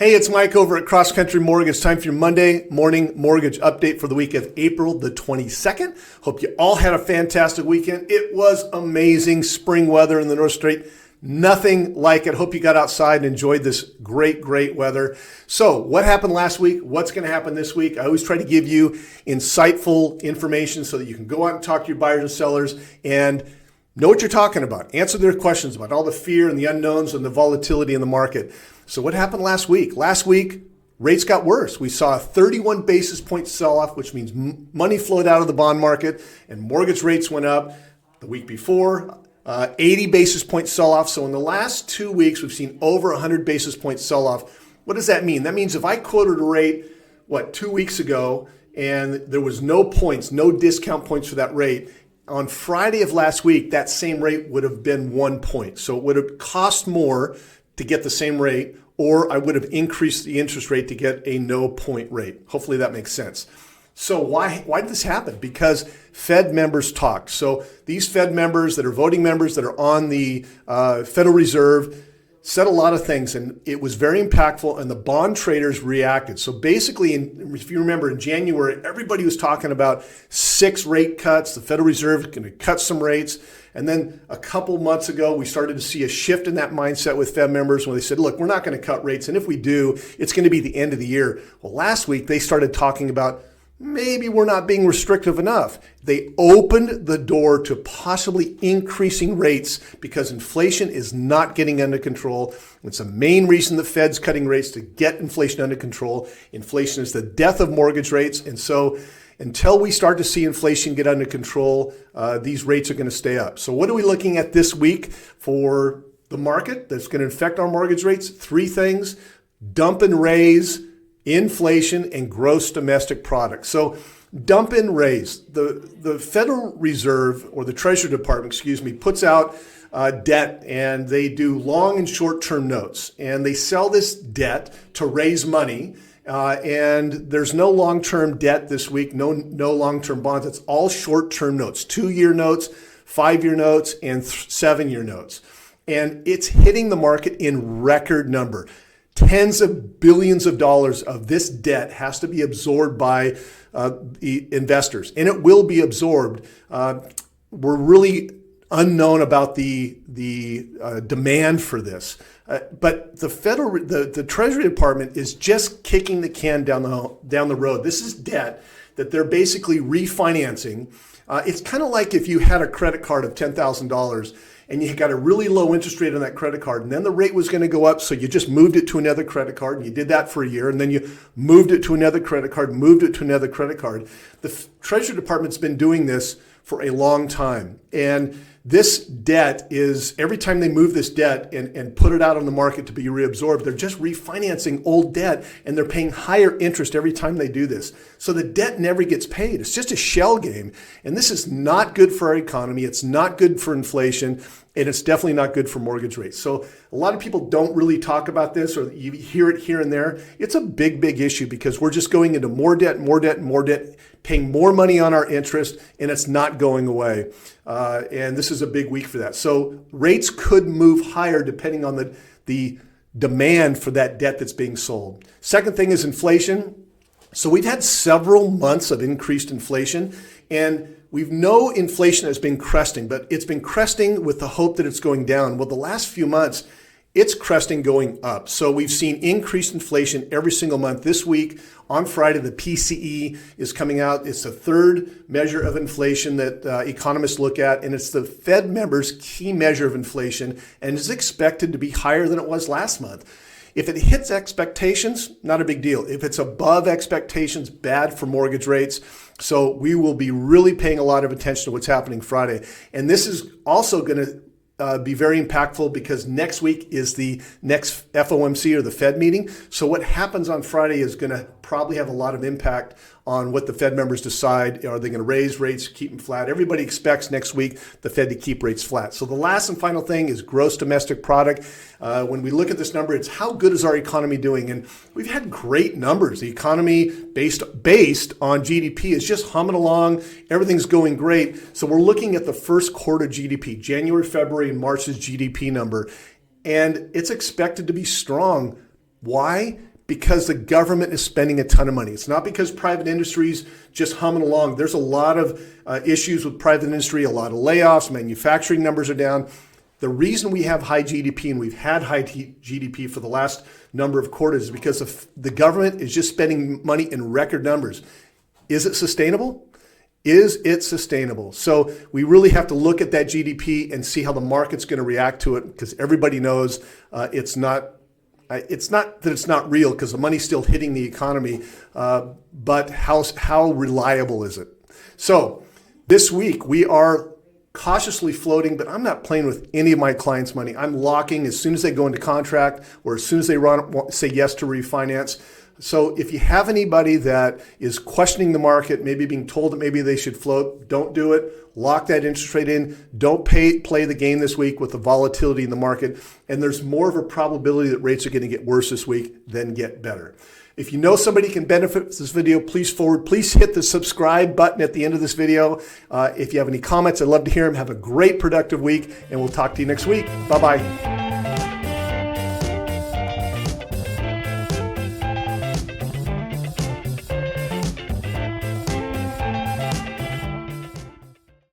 Hey, it's Mike over at Cross Country Mortgage. It's time for your Monday morning mortgage update for the week of April the 22nd. Hope you all had a fantastic weekend. It was amazing spring weather in the North Strait. Nothing like it. Hope you got outside and enjoyed this great weather. So what happened last week? What's going to happen this week? I always try to give you insightful information so that you can go out and talk to your buyers and sellers and know what you're talking about. Answer their questions about all the fear and the unknowns and the volatility in the market. So what happened last week? Last week, rates got worse. We saw a 31 basis point sell-off, which means money flowed out of the bond market and mortgage rates went up. The week before, 80 basis point sell-off. So in the last 2 weeks, we've seen over 100 basis point sell-off. What does that mean? That means if I quoted a rate, 2 weeks ago, and there was no points, no discount points for that rate, on Friday of last week, that same rate would have been 1 point. So it would have cost more to get the same rate, or I would have increased the interest rate to get a no point rate. Hopefully that makes sense. So why did this happen? Because Fed members talked. So these Fed members that are voting members that are on the Federal Reserve said a lot of things, and it was very impactful, and the bond traders reacted. So basically, if you remember, in January, everybody was talking about 6 rate cuts. The Federal Reserve is going to cut some rates. And then a couple months ago, we started to see a shift in that mindset with Fed members when they said, look, we're not going to cut rates. And if we do, it's going to be the end of the year. Well, last week, they started talking about maybe we're not being restrictive enough. They opened the door to possibly increasing rates because inflation is not getting under control. It's the main reason the Fed's cutting rates to get inflation under control. Inflation is the death of mortgage rates. And so until we start to see inflation get under control, these rates are going to stay up. So what are we looking at this week for the market that's going to affect our mortgage rates? 3 things: dump and raise, inflation, and gross domestic product. So dump and raise. The Federal Reserve, or the Treasury Department, puts out debt, and they do long and short-term notes. And they sell this debt to raise money. And there's no long-term debt this week, no long-term bonds. It's all short-term notes, 2-year notes, 5-year notes, and 7-year notes. And it's hitting the market in record number. Tens of billions of dollars of this debt has to be absorbed by the investors, and it will be absorbed. We're really unknown about the demand for this. But the Treasury Department is just kicking the can down the road. This is debt that they're basically refinancing. It's kind of like if you had a credit card of $10,000 and you got a really low interest rate on that credit card, and then the rate was going to go up, so you just moved it to another credit card, and you did that for a year, and then you moved it to another credit card, moved it to another credit card. The Treasury Department's been doing this for a long time, and this debt is, every time they move this debt and put it out on the market to be reabsorbed, they're just refinancing old debt, and they're paying higher interest every time they do this. So the debt never gets paid. It's just a shell game, and this is not good for our economy. It's not good for inflation, and it's definitely not good for mortgage rates. So a lot of people don't really talk about this, or you hear it here and there. It's a big issue because we're just going into more debt, paying more money on our interest, and it's not going away. And this is a big week for that. So rates could move higher depending on the demand for that debt that's being sold. Second thing is inflation. So we've had several months of increased inflation, and we know inflation has been cresting, but it's been cresting with the hope that it's going down. Well, the last few months, it's cresting going up. So we've seen increased inflation every single month. This week, on Friday, the PCE is coming out. It's the third measure of inflation that economists look at, and it's the Fed members' key measure of inflation, and is expected to be higher than it was last month. If it hits expectations, not a big deal. If it's above expectations, bad for mortgage rates. So we will be really paying a lot of attention to what's happening Friday. And this is also going to be very impactful because next week is the next FOMC, or the Fed meeting. So what happens on Friday is going to probably have a lot of impact on what the Fed members decide. Are they going to raise rates, keep them flat? Everybody expects next week the Fed to keep rates flat. So the last and final thing is gross domestic product. When we look at this number, it's how good is our economy doing? And we've had great numbers. The economy based on GDP is just humming along. Everything's going great. So we're looking at the first quarter GDP, January, February, and March's GDP number. And it's expected to be strong. Why? because the government is spending a ton of money. It's not because private industry's just humming along. There's a lot of issues with private industry, a lot of layoffs, manufacturing numbers are down. The reason we have high GDP, and we've had high GDP for the last number of quarters, is because the government is just spending money in record numbers. Is it sustainable? Is it sustainable? So we really have to look at that GDP and see how the market's going to react to it, because everybody knows it's not that it's not real, because the money's still hitting the economy, but how reliable is it? So this week we are cautiously floating, but I'm not playing with any of my clients' money. I'm locking as soon as they go into contract or as soon as they say yes to refinance. So if you have anybody that is questioning the market, maybe being told that maybe they should float, don't do it. Lock that interest rate in. Don't play the game this week with the volatility in the market. And there's more of a probability that rates are going to get worse this week than get better. If you know somebody can benefit from this video, please hit the subscribe button at the end of this video. If you have any comments, I'd love to hear them. Have a great productive week, and we'll talk to you next week. Bye-bye.